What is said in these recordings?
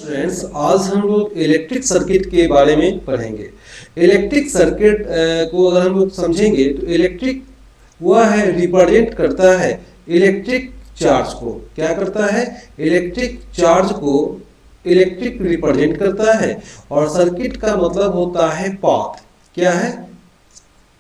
Friends, आज हम लोग इलेक्ट्रिक सर्किट के बारे में पढ़ेंगे। इलेक्ट्रिक सर्किट को अगर हम लोग समझेंगे तो इलेक्ट्रिक वह है रिप्रेजेंट करता है इलेक्ट्रिक चार्ज को। क्या करता है? इलेक्ट्रिक चार्ज को इलेक्ट्रिक रिप्रेजेंट करता है। और सर्किट का मतलब होता है पाथ। क्या है?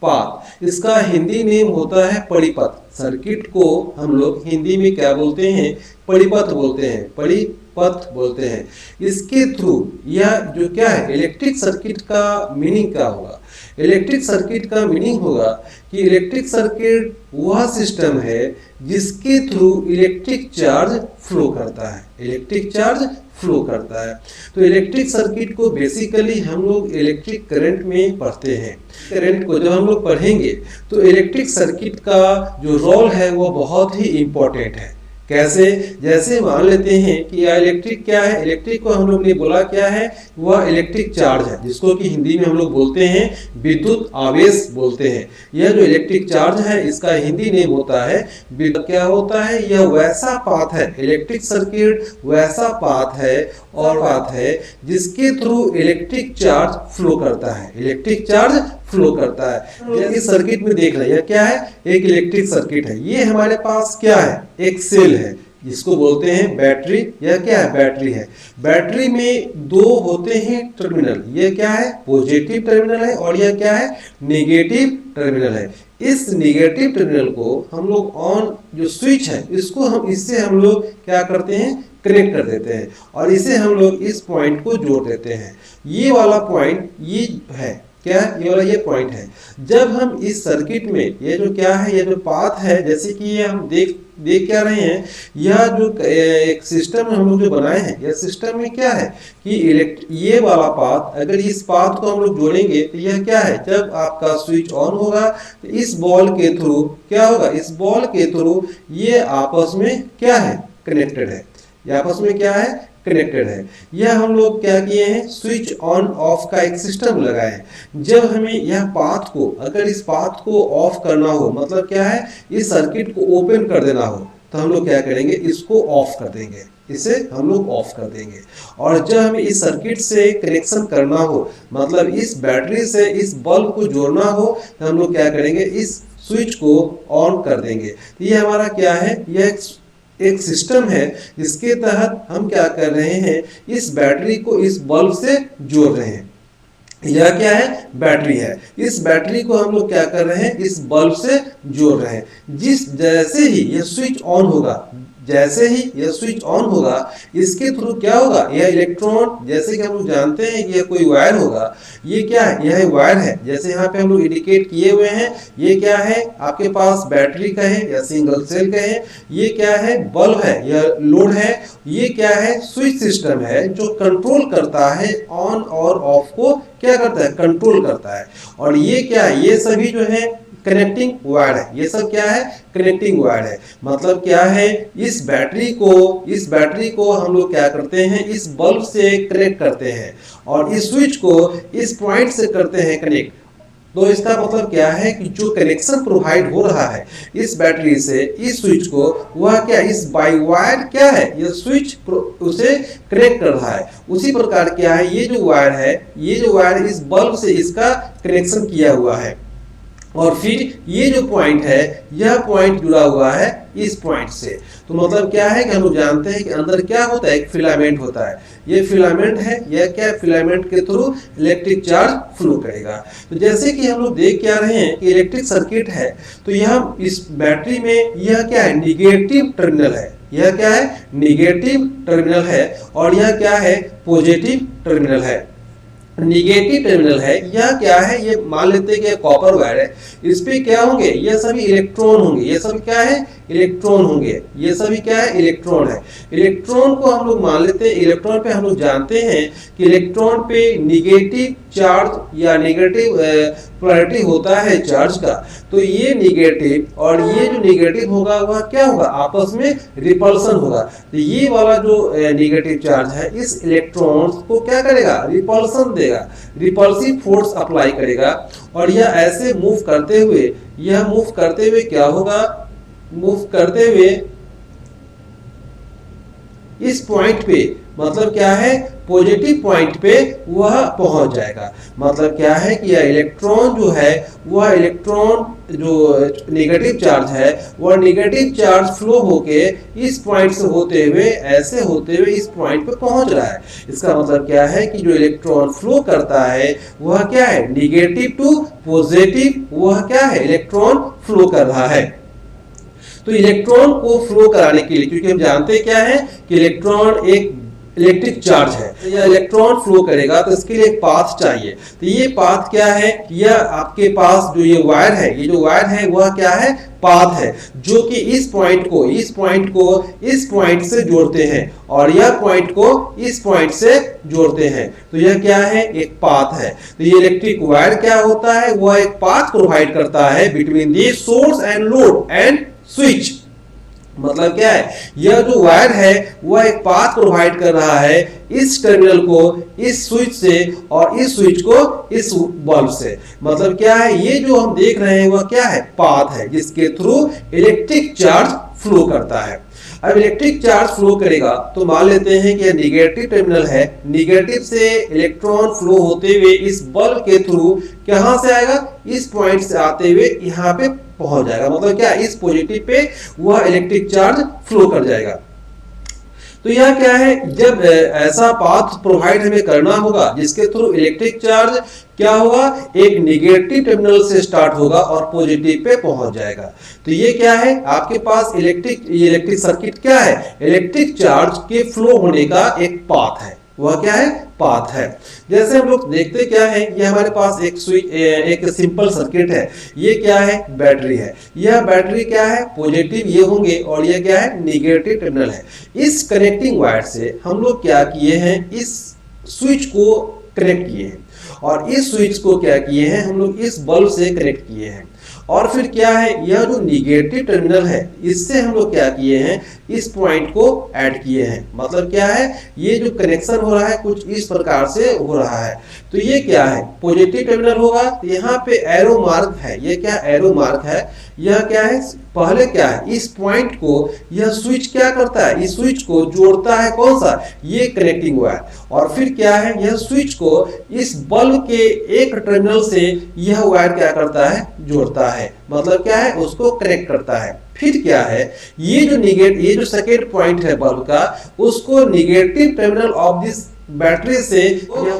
पाथ। इसका हिंदी नेम होता है परिपथ। सर्किट को हम लोग हिंदी में क्या बोलते हैं? परिपथ बोलते हैं, परिपथ बोलते हैं। इसके थ्रू यह जो क्या है इलेक्ट्रिक सर्किट का मीनिंग क्या होगा? इलेक्ट्रिक सर्किट का मीनिंग होगा कि इलेक्ट्रिक सर्किट वह सिस्टम है जिसके थ्रू इलेक्ट्रिक चार्ज फ्लो करता है। इलेक्ट्रिक चार्ज फ्लो करता है। तो इलेक्ट्रिक सर्किट को बेसिकली हम लोग इलेक्ट्रिक करंट में पढ़ते हैं। करंट को जब हम लोग पढ़ेंगे तो इलेक्ट्रिक सर्किट का जो रोल है वो बहुत ही इम्पोर्टेंट है। कैसे? जैसे मान लेते हैं कि इलेक्ट्रिक क्या है? इलेक्ट्रिक को हम लोग ने बोला क्या है? वह इलेक्ट्रिक चार्ज है, जिसको कि हिंदी में हम लोग बोलते हैं विद्युत आवेश बोलते हैं। यह जो इलेक्ट्रिक चार्ज है इसका हिंदी नेम होता है विद्युत। क्या होता है? यह वैसा पाथ है, इलेक्ट्रिक सर्किट वैसा पाथ है और पाथ है जिसके थ्रू इलेक्ट्रिक चार्ज फ्लो करता है। इलेक्ट्रिक चार्ज फ्लो करता है। जैसे इस सर्किट में देख रहे हैं, यह क्या है? एक इलेक्ट्रिक सर्किट है। ये हमारे पास क्या है? एक सेल है जिसको बोलते हैं बैटरी। यह क्या है? बैटरी है। बैटरी में दो होते हैं टर्मिनल। यह क्या है? पॉजिटिव टर्मिनल है और यह क्या है? नेगेटिव टर्मिनल है। इस नेगेटिव टर्मिनल को हम लोग ऑन जो स्विच है इससे हम लोग क्या करते हैं? कनेक्ट कर देते हैं और इसे हम लोग इस पॉइंट को जोड़ देते हैं। ये वाला पॉइंट ये है क्या? ये वाला ये पॉइंट है। जब हम इस सर्किट में ये जो क्या है, ये जो पाथ है, जैसे कि ये हम देख क्या रहे हैं, यह जो एक सिस्टम हम लोग जो बनाए हैं, यह सिस्टम में क्या है कि ये वाला पाथ, अगर इस पाथ को हम लोग जोड़ेंगे तो यह क्या है? जब आपका स्विच ऑन होगा तो इस बॉल के थ्रू क्या होगा? इस बॉल के थ्रू ये आपस में क्या है? कनेक्टेड है। ये आपस में क्या है? कनेक्टेड है। यह हम लोग क्या किए हैं? स्विच ऑन ऑफ का एक सिस्टम लगाए हैं। जब हमें यह पाथ को, अगर इस पाथ को ऑफ करना हो, मतलब क्या है? इस सर्किट को ओपन कर देना हो, तो हम लोग क्या करेंगे? इसको ऑफ कर देंगे। इसे हम लोग ऑफ कर देंगे। और जब हमें इस सर्किट से कनेक्शन करना हो, मतलब इस बैटरी से इस बल्ब को जोड़ना हो, तो हम लोग क्या करेंगे? इस स्विच को ऑन कर देंगे। तो ये हमारा क्या है? यह एक सिस्टम है जिसके तहत हम क्या कर रहे हैं? इस बैटरी को इस बल्ब से जोड़ रहे हैं। यह क्या है? बैटरी है। इस बैटरी को हम लोग क्या कर रहे हैं? इस बल्ब से जोड़ रहे हैं। जैसे ही यह स्विच ऑन होगा, जैसे ही यह स्विच ऑन होगा, इसके थ्रू क्या होगा? यह इलेक्ट्रॉन, जैसे कि हम लोग जानते हैं कि यह कोई वायर होगा। ये क्या है? यह वायर है। जैसे यहाँ पे हम लोग इंडिकेट किए हुए हैं, ये क्या है? आपके पास बैटरी का है या सिंगल सेल का है। ये क्या है? बल्ब है, यह लोड है। ये क्या है? स्विच सिस्टम है जो कंट्रोल करता है ऑन और ऑफ को। क्या करता है? कंट्रोल करता है। और ये क्या है? ये सभी जो है कनेक्टिंग वायर है। ये सब क्या है? कनेक्टिंग वायर है। मतलब क्या है? इस बैटरी को हम लोग क्या करते हैं? इस बल्ब से कनेक्ट करते हैं और इस स्विच को इस पॉइंट से करते हैं कनेक्ट। तो इसका मतलब क्या है कि जो कनेक्शन प्रोवाइड हो रहा है इस बैटरी से इस स्विच को, वह क्या? इस बाई वायर क्या है? यह स्विच उसे कनेक्ट कर रहा है। उसी प्रकार क्या है? ये जो वायर है, ये जो वायर इस बल्ब से इसका कनेक्शन किया हुआ है। और फिर ये जो पॉइंट है, यह पॉइंट जुड़ा हुआ है इस पॉइंट से। तो मतलब क्या है कि हम लोग जानते हैं कि अंदर क्या होता है? एक फिलामेंट होता है। ये फिलामेंट है। यह क्या? फिलामेंट के थ्रू इलेक्ट्रिक चार्ज फ्लो करेगा। तो जैसे कि हम लोग देख क्या रहे हैं कि इलेक्ट्रिक सर्किट है, तो यह इस बैटरी में यह क्या है? निगेटिव टर्मिनल है। यह क्या है? निगेटिव टर्मिनल है। और यह क्या है? पॉजिटिव टर्मिनल है। निगेटिव टर्मिनल है। यह क्या है? ये मान लेते हैं कि कॉपर वायर है। इस पे क्या होंगे? ये सभी इलेक्ट्रॉन होंगे। ये सब क्या है? इलेक्ट्रॉन होंगे। ये सभी क्या है? इलेक्ट्रॉन है। इलेक्ट्रॉन को हम लोग मान लेते हैं, इलेक्ट्रॉन पे हम लोग जानते हैं कि इलेक्ट्रॉन पे निगेटिव चार्ज या नेगेटिव पोलैरिटी होता है चार्ज का। तो ये निगेटिव और ये जो निगेटिव होगा वह क्या होगा? आपस में रिपल्सन होगा। तो ये वाला जो निगेटिव चार्ज है इस इलेक्ट्रॉन्स को क्या करेगा? रिपल्सन देगा, रिपल्सिव फोर्स अप्लाई करेगा। और यह ऐसे मूव करते हुए क्या होगा? मूव करते हुए इस पॉइंट पे, मतलब क्या है, पॉजिटिव पॉइंट पे वह पहुंच जाएगा। मतलब क्या है कि यह इलेक्ट्रॉन जो है, वह इलेक्ट्रॉन जो नेगेटिव चार्ज है, वह नेगेटिव चार्ज फ्लो होके इस पॉइंट से होते हुए, ऐसे होते हुए इस पॉइंट पे पहुंच रहा है। इसका मतलब क्या है कि जो इलेक्ट्रॉन फ्लो करता है वह क्या है, नेगेटिव टू पॉजिटिव, वह क्या है, इलेक्ट्रॉन फ्लो कर रहा है। तो इलेक्ट्रॉन को फ्लो कराने के लिए, क्योंकि हम जानते क्या है कि इलेक्ट्रॉन एक इलेक्ट्रिक चार्ज है, तो यह इलेक्ट्रॉन फ्लो करेगा तो इसके लिए एक पाथ चाहिए। तो ये पाथ क्या है, यह आपके पास जो ये वायर है, ये जो वायर है वह क्या है, पाथ है, जो कि इस पॉइंट को इस पॉइंट से जोड़ते हैं और यह पॉइंट को इस पॉइंट से जोड़ते हैं। तो यह क्या है, एक पाथ है। तो ये इलेक्ट्रिक वायर क्या होता है, वह एक पाथ प्रोवाइड करता है between the source and load and switch. मतलब क्या है, यह जो वायर है वह एक पाथ प्रोवाइड कर रहा है इस टर्मिनल को इस स्विच से और इस स्विच को इस बल्ब से। मतलब क्या है, ये जो हम देख रहे हैं वह क्या है, पाथ है, जिसके थ्रू इलेक्ट्रिक चार्ज फ्लो करता है। अब इलेक्ट्रिक चार्ज फ्लो करेगा तो मान लेते हैं कि यह निगेटिव टर्मिनल है, निगेटिव से इलेक्ट्रॉन फ्लो होते हुए इस बल्ब के थ्रू कहां से आएगा, इस पॉइंट से आते हुए यहां पे पहुंच जाएगा। मतलब क्या, इस पॉजिटिव पे वह इलेक्ट्रिक चार्ज फ्लो कर जाएगा। तो यह क्या है, जब ऐसा पाथ प्रोवाइड हमें करना होगा जिसके थ्रू इलेक्ट्रिक चार्ज क्या होगा, एक नेगेटिव टर्मिनल से स्टार्ट होगा और पॉजिटिव पे पहुंच जाएगा। तो ये क्या है, आपके पास इलेक्ट्रिक सर्किट क्या है, इलेक्ट्रिक चार्ज के फ्लो होने का एक पाथ है, वह क्या है, पाथ है। जैसे हम लोग देखते क्या है, ये हमारे पास एक सिंपल सर्किट है, ये क्या है, बैटरी है। यह बैटरी क्या है, पॉजिटिव ये होंगे और ये क्या है, नेगेटिव टर्मिनल है। इस कनेक्टिंग वायर से हम लोग क्या किए हैं, इस स्विच को कनेक्ट किए हैं और इस स्विच को क्या किए हैं, हम लोग इस बल्ब से कनेक्ट किए हैं। और फिर क्या है, यह जो निगेटिव टर्मिनल है इससे हम लोग क्या किए हैं, इस पॉइंट को ऐड किए हैं। मतलब क्या है, ये जो कनेक्शन हो रहा है कुछ इस प्रकार से हो रहा है। तो ये क्या है, पॉजिटिव टर्मिनल होगा, तो यहाँ पे एरो मार्क है, ये क्या एरो मार्क है, यह क्या है, पहले क्या है, इस पॉइंट को यह स्विच क्या करता है, इस स्विच को जोड़ता है, कौन सा, ये कनेक्टिंग वायर। और फिर क्या है, यह स्विच को इस बल्ब के एक टर्मिनल से यह वायर क्या करता है, जोड़ता है। मतलब क्या है, उसको कनेक्ट करता है। फिर क्या है, ये जो सेकेंड पॉइंट है बल्ब का, उसको negative terminal of this battery से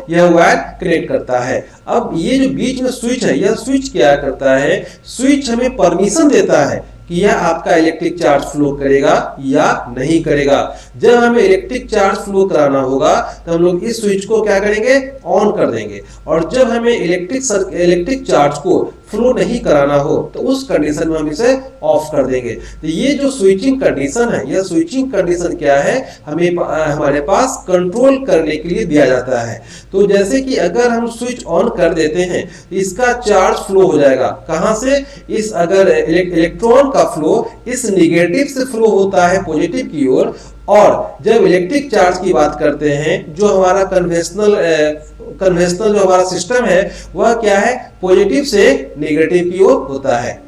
यह वायर कनेक्ट करता है। अब ये जो बीच में स्विच है, यह स्विच क्या करता है, स्विच हमें परमिशन देता है कि यह आपका इलेक्ट्रिक चार्ज फ्लो करेगा या नहीं करेगा। जब हमें इलेक्ट्रिक चार्ज फ्लो कराना होगा तो हम लोग इस स्विच को क्या करेंगे, ऑन कर देंगे। और जब हमें इलेक्ट्रिक चार्ज को फ्लो नहीं कराना हो तो उस कंडीशन में हम इसे ऑफ कर देंगे। तो ये जो स्विचिंग कंडीशन है, यह स्विचिंग कंडीशन क्या है, हमारे पास कंट्रोल करने के लिए दिया जाता है। तो जैसे कि अगर हम स्विच ऑन कर देते हैं तो इसका चार्ज फ्लो हो जाएगा, कहां से, इस अगर इलेक्ट्रॉन का फ्लो इस निगेटिव से फ्लो होता है पॉजिटिव की ओर। और जब इलेक्ट्रिक चार्ज की बात करते हैं, जो हमारा कन्वेंशनल जो हमारा सिस्टम है वह क्या है, पॉजिटिव से नेगेटिव की ओर होता है।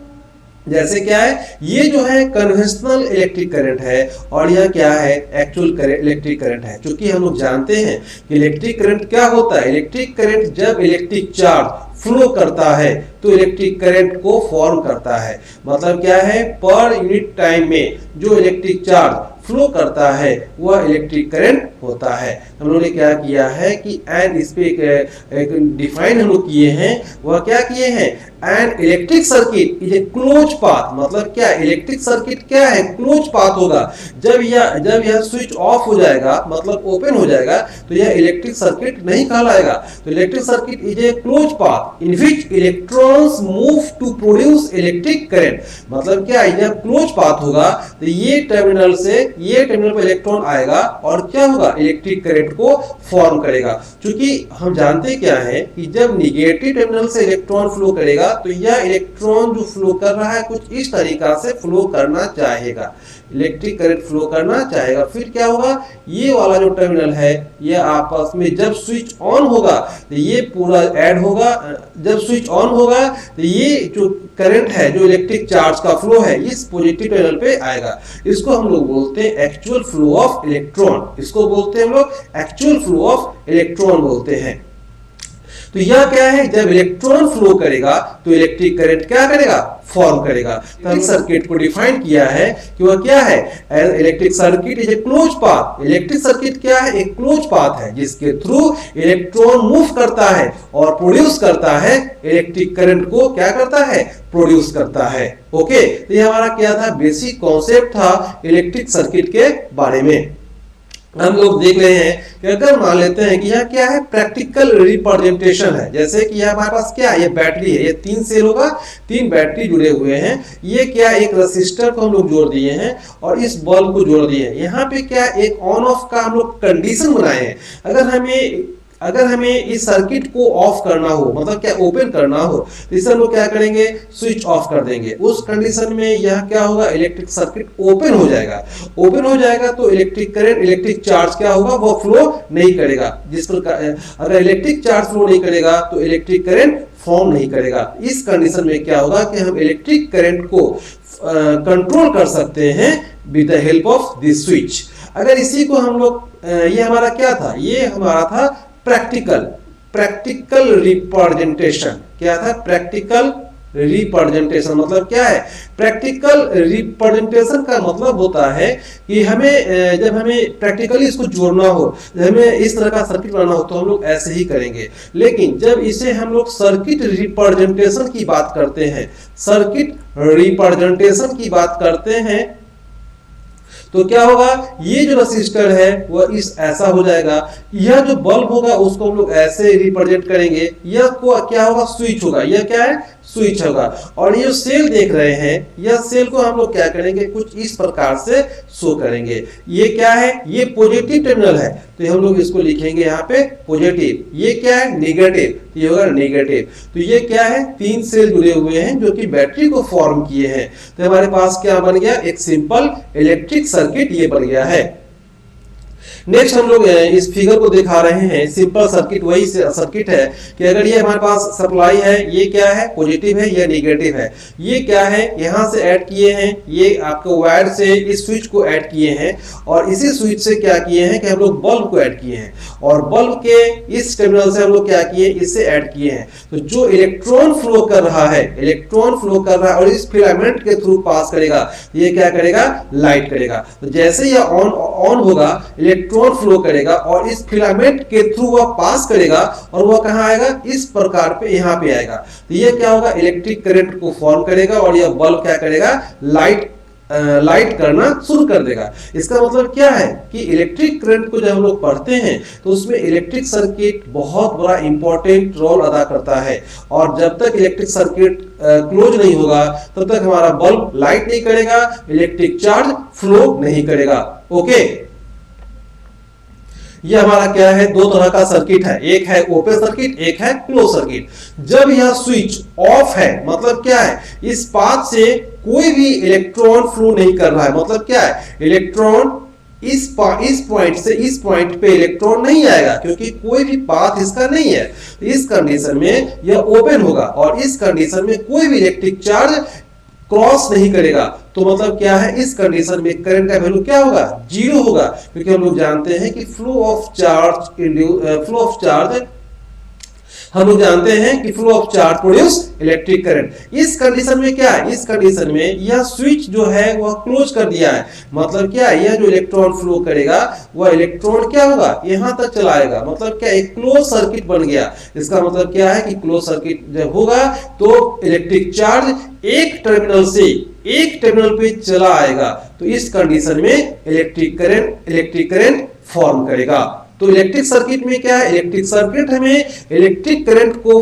जैसे क्या है, ये जो है कन्वेंशनल इलेक्ट्रिक करंट है और यह क्या है, एक्चुअल इलेक्ट्रिक करंट है। क्योंकि हम लोग जानते हैं कि इलेक्ट्रिक करंट क्या होता है, इलेक्ट्रिक करंट जब इलेक्ट्रिक चार्ज फ्लो करता है तो इलेक्ट्रिक करंट को फॉर्म करता है। मतलब क्या है, पर यूनिट टाइम में जो इलेक्ट्रिक चार्ज फ्लो करता है वह इलेक्ट्रिक करंट होता है। हम लोगों ने क्या किया है कि एन इस पे एक डिफाइन हम लोग किए हैं, वह क्या किए हैं, an electric circuit is a close path. मतलब क्या, इलेक्ट्रिक सर्किट क्या है, क्लोज पाथ होगा। जब यह स्विच ऑफ हो जाएगा, मतलब ओपन हो जाएगा, तो यह इलेक्ट्रिक सर्किट नहीं कहलाएगा। तो electric circuit is a close path in which electrons move to produce electric current. मतलब क्या, यह क्लोज पाथ होगा, तो ये टर्मिनल पर इलेक्ट्रॉन आएगा और क्या होगा, इलेक्ट्रिक करंट को फॉर्म करेगा। क्योंकि हम जानते क्या है कि जब निगेटिव टर्मिनल से इलेक्ट्रॉन फ्लो करेगा तो यह इलेक्ट्रॉन जो फ्लो कर रहा है कुछ इस तरीका से फ्लो करना चाहेगा। इलेक्ट्रिक करंट फ्लो करना चाहेगा। फिर क्या होगा, ये वाला जो टर्मिनल है ये आपस में जब स्विच ऑन होगा तो ये पूरा ऐड होगा। जब स्विच ऑन होगा तो ये जो करंट है, जो इलेक्ट्रिक चार्ज का फ्लो है, इस पॉजिटिव टर्मिनल पे आएगा। इसको हम लोग बोलते हैं एक्चुअल फ्लो ऑफ इलेक्ट्रॉन। इसको बोलते हैं हम लोग एक्चुअल फ्लो ऑफ इलेक्ट्रॉन बोलते हैं। तो यह क्या है, जब इलेक्ट्रॉन फ्लो करेगा तो इलेक्ट्रिक करंट क्या करेगा, फॉर्म करेगा। इलेक्ट्रिक सर्किट को डिफाइन किया है कि वह क्या है, electric circuit is a close path. Electric circuit क्या है, एक क्लोज पाथ है जिसके थ्रू इलेक्ट्रॉन मूव करता है और प्रोड्यूस करता है, इलेक्ट्रिक करंट को क्या करता है, प्रोड्यूस करता है। ओके, तो ये हमारा क्या था, बेसिक कॉन्सेप्ट था इलेक्ट्रिक सर्किट के बारे में। हम लोग देख रहे हैं कि अगर मान लेते हैं कि यह क्या है, प्रैक्टिकल रिप्रेजेंटेशन है। जैसे कि यह हमारे पास क्या है, ये बैटरी है, ये 3 सेल होगा, 3 बैटरी जुड़े हुए हैं। ये क्या, एक रेसिस्टर को हम लोग जोड़ दिए हैं और इस बल्ब को जोड़ दिए हैं। यहाँ पे क्या, एक ऑन ऑफ का हम लोग कंडीशन बनाए हैं। अगर हमें इस सर्किट को ऑफ करना हो, मतलब क्या ओपन करना हो, तो इसे हम लोग क्या करेंगे, स्विच ऑफ कर देंगे। उस कंडीशन में यह क्या होगा, इलेक्ट्रिक सर्किट ओपन हो जाएगा। ओपन हो जाएगा तो इलेक्ट्रिक करंट, इलेक्ट्रिक चार्ज क्या होगा, वो फ्लो नहीं करेगा। जिस प्रकार अगर इलेक्ट्रिक चार्ज फ्लो नहीं करेगा तो इलेक्ट्रिक करंट फॉर्म नहीं करेगा। इस कंडीशन में क्या होगा कि हम इलेक्ट्रिक करंट को कंट्रोल कर सकते हैं with the help of this switch. अगर इसी को हम लोग, ये हमारा क्या था, ये हमारा था प्रैक्टिकल रिप्रेजेंटेशन। क्या था, प्रैक्टिकल रिप्रेजेंटेशन। मतलब क्या है, प्रैक्टिकल रिप्रेजेंटेशन का मतलब होता है कि हमें जब हमें प्रैक्टिकली इसको जोड़ना हो, हमें इस तरह का सर्किट बनाना हो तो हम लोग ऐसे ही करेंगे। लेकिन जब इसे हम लोग सर्किट रिप्रेजेंटेशन की बात करते हैं, सर्किट रिप्रेजेंटेशन की बात करते हैं, तो क्या होगा, ये जो रेसिस्टर है वह इस ऐसा हो जाएगा। यह जो बल्ब होगा उसको हम लोग ऐसे रिप्रेजेंट करेंगे। यह को क्या होगा, स्विच होगा। यह क्या है, स्विच होगा। और ये सेल देख रहे हैं, यह सेल को हम लोग क्या करेंगे, कुछ इस प्रकार से शो करेंगे। ये क्या है, ये पॉजिटिव टर्मिनल है तो हम लोग इसको लिखेंगे यहाँ पे पॉजिटिव। ये क्या है, नेगेटिव, तो ये होगा नेगेटिव। तो ये क्या है, 3 सेल जुड़े हुए हैं जो कि बैटरी को फॉर्म किए हैं। तो हमारे पास क्या बन गया, एक सिंपल इलेक्ट्रिक सर्किट ये बन गया है। नेक्स्ट हम लोग इस फिगर को दिखा रहे हैं, सिंपल सर्किट वही सर्किट है कि अगर ये हमारे पास सप्लाई है, ये क्या है, पॉजिटिव है, ये नेगेटिव है। ये क्या है, यहाँ से ऐड किए हैं, ये आपको वायर से इस स्विच को ऐड किए हैं और इसी स्विच से क्या किए हैं कि हम लोग बल्ब को ऐड किए हैं और बल्ब के इस टर्मिनल से हम लोग क्या किए, इससे ऐड किए हैं। तो जो इलेक्ट्रॉन फ्लो कर रहा है, इलेक्ट्रॉन फ्लो कर रहा है और इस फिलामेंट के थ्रू पास करेगा, ये क्या करेगा, लाइट करेगा। तो जैसे यह ऑन होगा, इलेक्ट्रॉन फ्लो करेगा और इस फिलामेंट के थ्रू वह पास करेगा और वह कहां आएगा, इस प्रकार पे यहां पे आएगा। तो ये क्या होगा, इलेक्ट्रिक करंट को फॉर्म करेगा और यह बल्ब क्या करेगा, लाइट करना शुरू कर देगा। इसका मतलब क्या है कि इलेक्ट्रिक करंट को जब हम लोग पढ़ते हैं तो उसमें इलेक्ट्रिक सर्किट बहुत बड़ा इंपॉर्टेंट रोल अदा करता है। और जब तक इलेक्ट्रिक सर्किट क्लोज नहीं होगा तब तक हमारा बल्ब लाइट नहीं करेगा, इलेक्ट्रिक चार्ज फ्लो नहीं करेगा। ओके, ये हमारा क्या है, 2 तरह का सर्किट है, एक है ओपन सर्किट, एक है क्लोज सर्किट। जब यह स्विच ऑफ है, मतलब क्या है, इस पाथ से कोई भी इलेक्ट्रॉन फ्लो नहीं कर रहा है। मतलब क्या है, इलेक्ट्रॉन इस पॉइंट से इस पॉइंट पे इलेक्ट्रॉन नहीं आएगा क्योंकि कोई भी पाथ इसका नहीं है। इस कंडीशन में यह ओपन होगा और इस कंडीशन में कोई भी इलेक्ट्रिक चार्ज क्रॉस नहीं करेगा। तो मतलब क्या है, इस कंडीशन में करंट का वैल्यू क्या होगा, 0 होगा, क्योंकि हम लोग जानते हैं कि फ्लो ऑफ चार्ज हम लोग जानते हैं कि flow of charge produce electric current. इस कंडीशन में क्या है, इस कंडीशन में यह स्विच जो है वह क्लोज कर दिया है। मतलब क्या है, यह जो इलेक्ट्रॉन फ्लो करेगा वह इलेक्ट्रॉन क्या होगा, यहां तक चलाएगा। मतलब क्या, एक क्लोज सर्किट बन गया। इसका मतलब क्या है कि क्लोज सर्किट जब होगा तो इलेक्ट्रिक चार्ज एक टर्मिनल से एक टर्मिनल पे चला आएगा। तो इस कंडीशन में इलेक्ट्रिक करंट फॉर्म करेगा। तो इलेक्ट्रिक सर्किट में क्या है, इलेक्ट्रिक सर्किट हमें इलेक्ट्रिक करंट को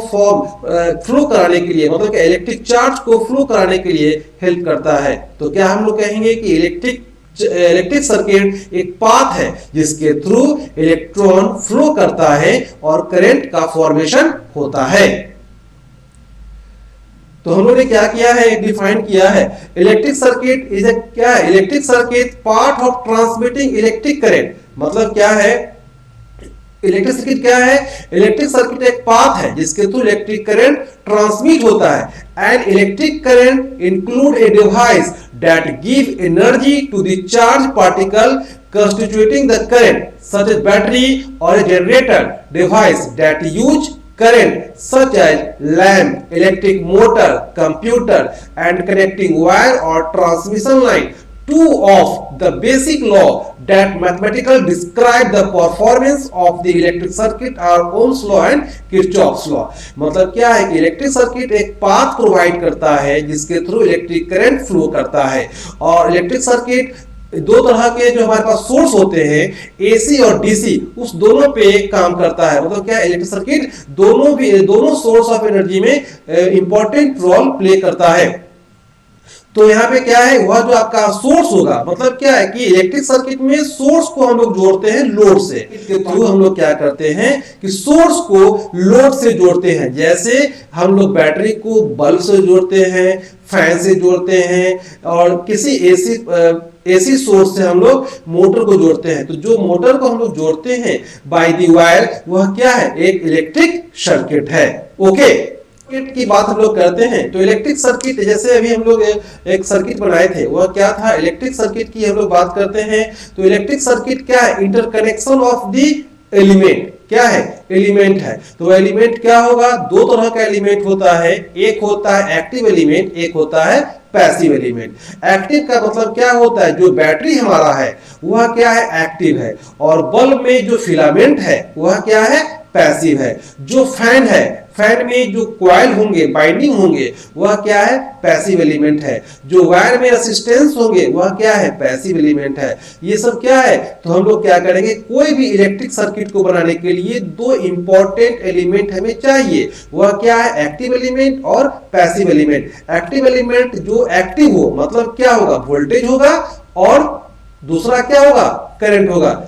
फ्लो कराने के लिए, मतलब इलेक्ट्रिक चार्ज को फ्लो कराने के लिए हेल्प करता है। तो क्या हम लोग कहेंगे कि इलेक्ट्रिक सर्किट एक पाथ है जिसके थ्रू इलेक्ट्रॉन फ्लो करता है और करंट का फॉर्मेशन होता है। तो हम लोगों ने क्या किया है, डिफाइन किया है इलेक्ट्रिक सर्किट इज ए क्या है, electric circuit part of transmitting electric current. मतलब क्या है, इलेक्ट्रिक सर्किट क्या है, इलेक्ट्रिक सर्किट एक पाथ है जिसके थ्रू इलेक्ट्रिक करंट ट्रांसमिट होता है। And electric current include a device that give energy to the charge particle constituting the current, such as battery or a generator device that use current such as lamp, electric motor, computer and connecting wire or transmission line. Two of the basic law that mathematical describe the performance of the electric circuit are Ohm's law and Kirchhoff's law. मतलब क्या है कि electric circuit एक path provide करता है जिसके through electric current flow करता है। और इलेक्ट्रिक सर्किट दो तरह के जो हमारे पास सोर्स होते हैं, एसी और डीसी, उस दोनों पे काम करता है। मतलब क्या, इलेक्ट्रिक सर्किट दोनों सोर्स ऑफ एनर्जी में इंपॉर्टेंट रोल प्ले करता है। तो यहाँ पे क्या है, वह जो आपका सोर्स होगा, मतलब क्या है कि इलेक्ट्रिक सर्किट में सोर्स को हम लोग जोड़ते हैं लोड से। इसके थ्रू हम लोग क्या करते हैं कि सोर्स को लोड से जोड़ते हैं। जैसे हम लोग बैटरी को बल्ब से जोड़ते हैं, फैन से जोड़ते हैं, और किसी एसी सोर्स से हम लोग मोटर को जोड़ते हैं। तो जो मोटर को हम लोग जोड़ते हैं बाय द वायर, वह क्या है, एक इलेक्ट्रिक सर्किट है। ओके, सर्किट की बात हम लोग करते हैं तो इलेक्ट्रिक सर्किट, जैसे अभी हम लोग एक सर्किट बनाए थे, वह क्या था, इलेक्ट्रिक सर्किट की हम लोग बात करते हैं। तो इलेक्ट्रिक सर्किट क्या है, इंटरकनेक्शन ऑफ द एलिमेंट, क्या है, एलिमेंट है। तो एलिमेंट क्या होगा, दो तरह का एलिमेंट होता है, एक होता है एक्टिव एलिमेंट, एक होता है पैसिव एलिमेंट। एक्टिव का मतलब क्या होता है, जो बैटरी हमारा है वह क्या है, एक्टिव है, और बल्ब में जो फिलामेंट है वह क्या है, पैसिव है। जो फैन है, फैन में जो कॉइल होंगे, बाइंडिंग होंगे, वह क्या है, पैसिव एलिमेंट है। जो वायर में रेसिस्टेंस होंगे वह क्या है, पैसिव एलिमेंट है। ये सब क्या है, तो हम लोग क्या करेंगे, कोई भी इलेक्ट्रिक सर्किट को बनाने के लिए दो इंपॉर्टेंट एलिमेंट हमें चाहिए। वह क्या है, एक्टिव एलिमेंट और पैसिव एलिमेंट। एक्टिव एलिमेंट जो एक्टिव हो, मतलब क्या होगा, वोल्टेज होगा, और दूसरा क्या होगा, करंट होगा।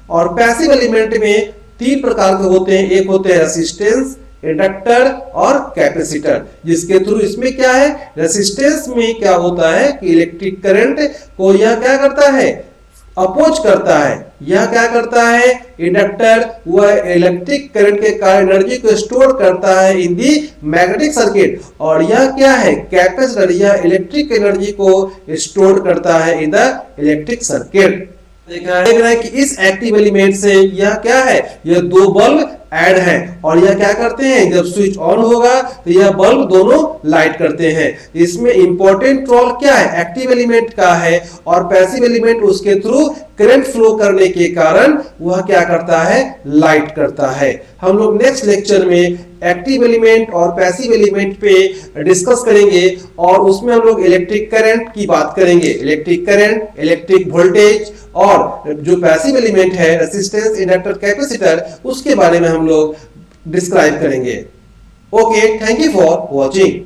और पैसिव एलिमेंट में तीन प्रकार के होते हैं, एक होते हैं रेसिस्टेंस, इंडक्टर और कैपेसिटर, जिसके थ्रू इसमें क्या है, रेसिस्टेंस में क्या होता है कि इलेक्ट्रिक करंट को यह क्या करता है, अपोज करता है। यह क्या करता है, इंडक्टर, वह इलेक्ट्रिक करंट के कारण एनर्जी को स्टोर करता है इन दी मैग्नेटिक सर्किट। और यह क्या है, कैपेसिटर, यह इलेक्ट्रिक एनर्जी को स्टोर करता है इन द इलेक्ट्रिक सर्किट। देख रहा है कि इस एक्टिव एलिमेंट से यह क्या है, यह दो बल्ब ऐड है, और यह क्या करते हैं, जब स्विच ऑन होगा तो यह बल्ब दोनों लाइट करते हैं। इसमें इंपॉर्टेंट रोल क्या है, एक्टिव एलिमेंट का है, और पैसिव एलिमेंट उसके थ्रू करंट फ्लो करने के कारण वह क्या करता है, लाइट करता है। हम लोग नेक्स्ट लेक्चर में एक्टिव एलिमेंट और पैसिव एलिमेंट पे डिस्कस करेंगे, और उसमें हम लोग इलेक्ट्रिक करंट की बात करेंगे, इलेक्ट्रिक करंट, इलेक्ट्रिक वोल्टेज, और जो पैसिव एलिमेंट है रेसिस्टेंस, इंडक्टर, कैपेसिटर, उसके बारे में हम लोग डिस्क्राइब करेंगे। Okay, thank you for watching.